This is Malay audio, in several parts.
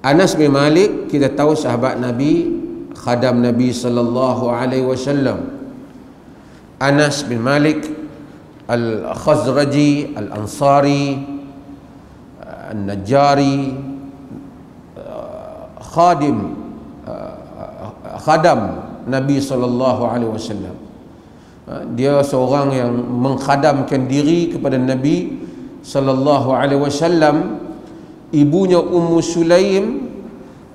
Anas bin Malik, kita tahu sahabat Nabi, khadam Nabi sallallahu alaihi wasallam. Anas bin Malik Al-Khazraji Al-Ansari An-Najjari, khadam Nabi sallallahu alaihi wasallam. Dia seorang yang mengkhadamkan diri kepada Nabi sallallahu alaihi wasallam. Ibunya Ummu Sulaim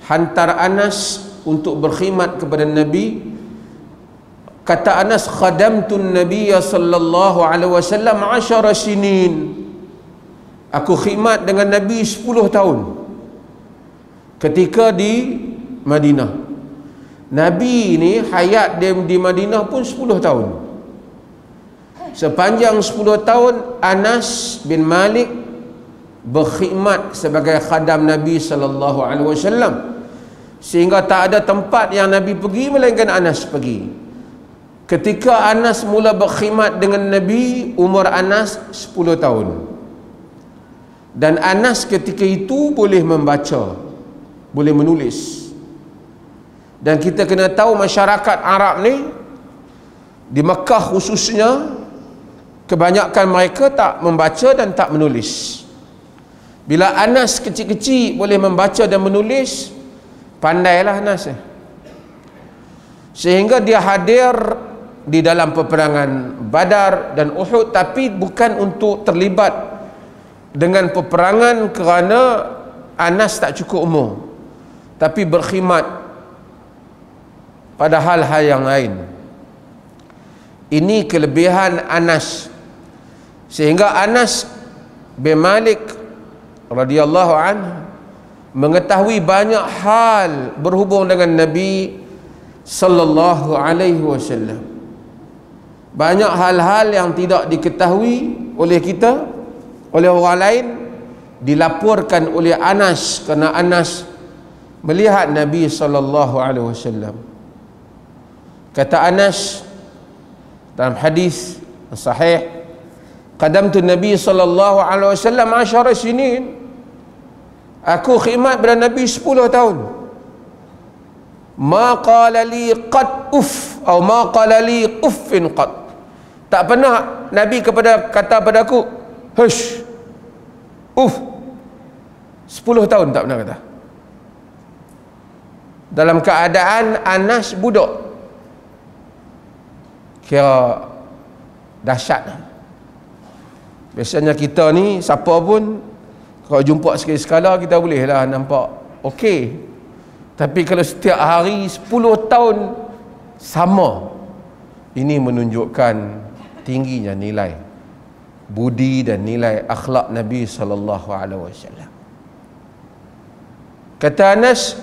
hantar Anas untuk berkhidmat kepada Nabi. Kata Anas, khadamtun Nabiyya sallallahu alaihi wasallam 10 sinin. Aku khidmat dengan Nabi 10 tahun ketika di Madinah. Nabi ni hayat dia di Madinah pun 10 tahun. Sepanjang 10 tahun Anas bin Malik berkhidmat sebagai khadam Nabi sallallahu alaihi wasallam, sehingga tak ada tempat yang Nabi pergi melainkan Anas pergi. Ketika Anas mula berkhidmat dengan Nabi, umur Anas 10 tahun. Dan Anas ketika itu boleh membaca, boleh menulis. Dan kita kena tahu masyarakat Arab ni di Mekah khususnya, kebanyakan mereka tak membaca dan tak menulis. Bila Anas kecil-kecil boleh membaca dan menulis, pandailah Anas. Sehingga dia hadir di dalam peperangan Badar dan Uhud, tapi bukan untuk terlibat dengan peperangan kerana Anas tak cukup umur, tapi berkhidmat pada hal-hal yang lain. Ini kelebihan Anas. Sehingga Anas bin Malik radhiyallahu anhu mengetahui banyak hal berhubung dengan Nabi sallallahu alaihi wasallam. Banyak hal-hal yang tidak diketahui oleh kita, oleh orang lain, dilaporkan oleh Anas, kerana Anas melihat Nabi sallallahu alaihi wasallam. Kata Anas dalam hadis sahih, qadamtu Nabi sallallahu alaihi wasallam 10 sinin. Aku khidmat pada Nabi 10 tahun. Ma qala li qad uff, atau ma qala li uffin qad. Tak pernah Nabi kata pada aku hush, uff. 10 tahun tak pernah kata. Dalam keadaan Anas budak, kira dahsyat. Biasanya kita ni siapa pun kalau jumpa sekali-sekala kita bolehlah nampak okey. Tapi kalau setiap hari 10 tahun sama, ini menunjukkan tingginya nilai budi dan nilai akhlak Nabi sallallahu alaihi wasallam. Kata Anas,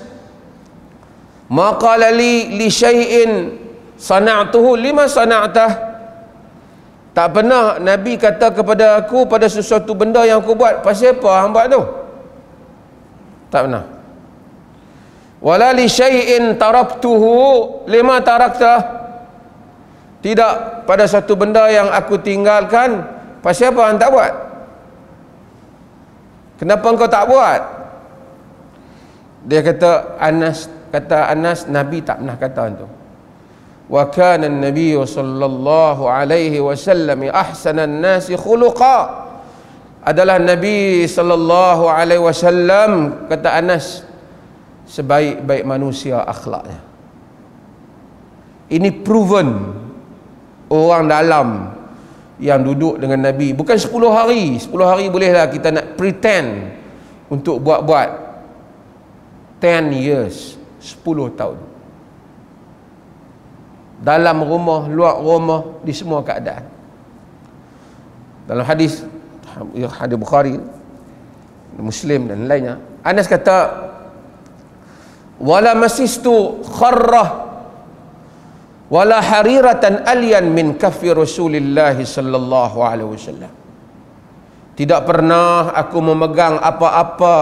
ma qala li syai'in sana'tuhu lima sana'tah. Tak pernah Nabi kata kepada aku pada sesuatu benda yang aku buat, pasal apa hang buat tu? Tak pernah. Wala li syai'in taraktuhu lima tarakta. Tidak pada satu benda yang aku tinggalkan, pasal apa hang tak buat? Kenapa engkau tak buat? Dia kata Anas, Nabi tak pernah kata itu. Wa kana an-nabiy sallallahu alaihi wasallam ahsanan nasi khuluqa. Adalah Nabi sallallahu alaihi wasallam, kata Anas, sebaik-baik manusia akhlaknya. Ini proven orang dalam yang duduk dengan Nabi. Bukan 10 hari. 10 hari bolehlah kita nak pretend untuk buat-buat. 10 years, 10 tahun. Dalam rumah, luar rumah, di semua keadaan. Dalam hadis Bukhari, Muslim dan lainnya, Anas kata, wala masistu kharrah wala hariratan alyan min kaffi Rasulillah sallallahu alaihi wasallam. Tidak pernah aku memegang apa-apa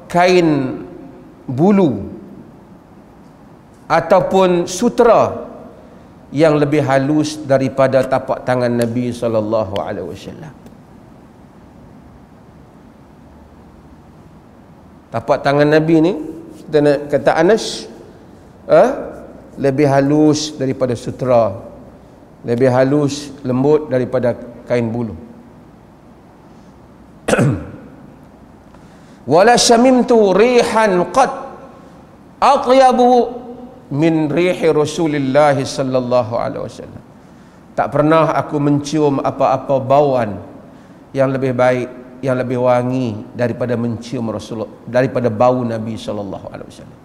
kain bulu ataupun sutera yang lebih halus daripada tapak tangan Nabi sallallahu alaihi wasallam. Tapak tangan Nabi ni kata Anas, lebih halus daripada sutera, lebih halus, lembut daripada kain bulu. Wala syamimtu rihan qad atyabu min rihi Rasulillah sallallahu alaihi wasallam. Tak pernah aku mencium apa-apa bauan yang lebih baik, yang lebih wangi daripada mencium Rasulullah, daripada bau Nabi sallallahu alaihi wasallam.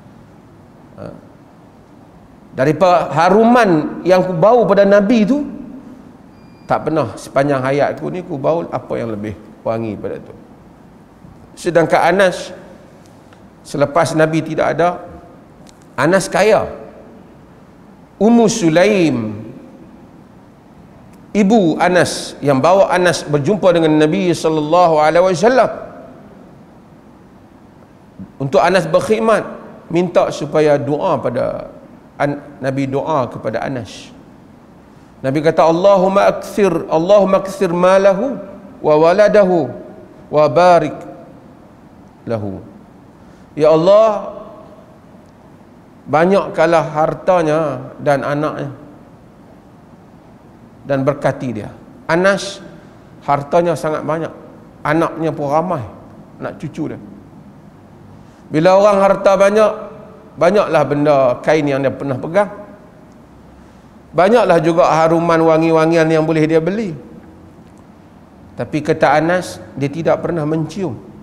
Daripada haruman yang ku bau pada Nabi tu, tak pernah sepanjang hayatku ni ku bau apa yang lebih wangi pada tu. Sedangkan Anas, selepas Nabi tidak ada, Anas kaya. Ummu Sulaim, ibu Anas, yang bawa Anas berjumpa dengan Nabi sallallahu alaihi wasallam, untuk Anas berkhidmat, minta supaya doa pada Nabi, doa kepada Anas. Nabi kata, Allahumma akthir malahu wa waladahu wa barik lahu. Ya Allah, banyakkanlah hartanya dan anaknya, dan berkati dia. Anas hartanya sangat banyak, anaknya pun ramai, anak cucu dia. Bila orang harta banyak, banyaklah benda kain yang dia pernah pegang, banyaklah juga haruman wangi-wangian yang boleh dia beli. Tapi kata Anas, dia tidak pernah mencium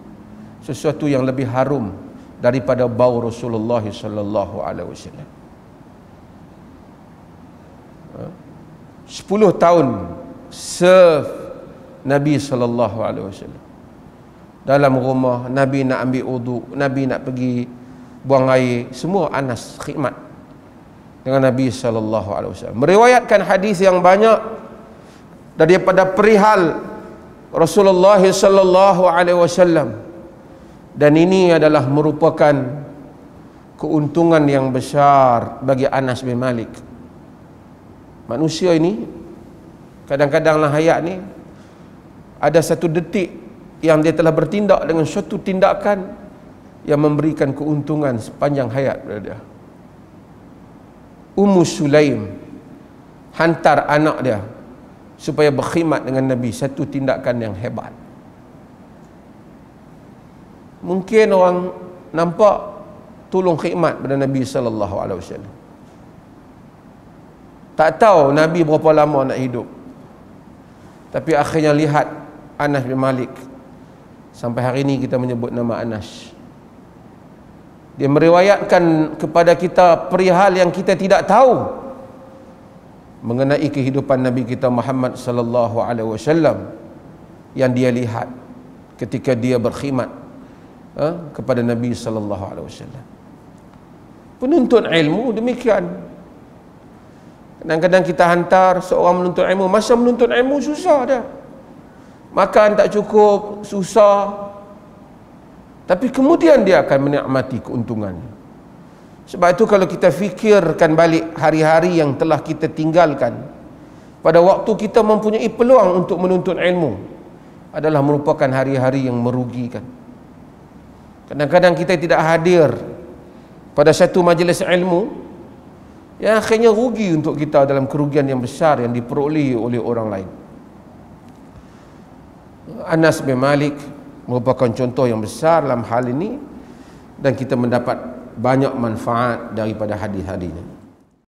sesuatu yang lebih harum daripada bau Rasulullah sallallahu alaihi wasallam. 10 tahun serve Nabi sallallahu alaihi wasallam. Dalam rumah Nabi nak ambil wudu, Nabi nak pergi buang air, semua Anas khidmat dengan Nabi sallallahu alaihi wasallam. Meriwayatkan hadis yang banyak daripada perihal Rasulullah sallallahu alaihi wasallam. Dan ini adalah merupakan keuntungan yang besar bagi Anas bin Malik. Manusia ini kadang-kadang dalam hayat ni ada satu detik yang dia telah bertindak dengan suatu tindakan yang memberikan keuntungan sepanjang hayat kepada dia. Ummu Sulaim hantar anak dia supaya berkhidmat dengan Nabi, satu tindakan yang hebat. Mungkin orang nampak tolong khidmat pada Nabi sallallahu alaihi wasallam, tak tahu Nabi berapa lama nak hidup. Tapi akhirnya lihat Anas bin Malik, sampai hari ini kita menyebut nama Anas. Dia meriwayatkan kepada kita perihal yang kita tidak tahu mengenai kehidupan Nabi kita Muhammad sallallahu alaihi wasallam yang dia lihat ketika dia berkhidmat kepada Nabi sallallahu alaihi wasallam. Penuntut ilmu demikian. Kadang-kadang kita hantar seorang menuntut ilmu, masa menuntut ilmu susah dah. Makan tak cukup, susah. Tapi kemudian dia akan menikmati keuntungannya. Sebab itu kalau kita fikirkan balik hari-hari yang telah kita tinggalkan, pada waktu kita mempunyai peluang untuk menuntut ilmu, adalah merupakan hari-hari yang merugikan. Kadang-kadang kita tidak hadir pada satu majlis ilmu yang akhirnya rugi untuk kita dalam kerugian yang besar yang diperoleh oleh orang lain. Anas bin Malik merupakan contoh yang besar dalam hal ini, dan kita mendapat banyak manfaat daripada hadis-hadisnya.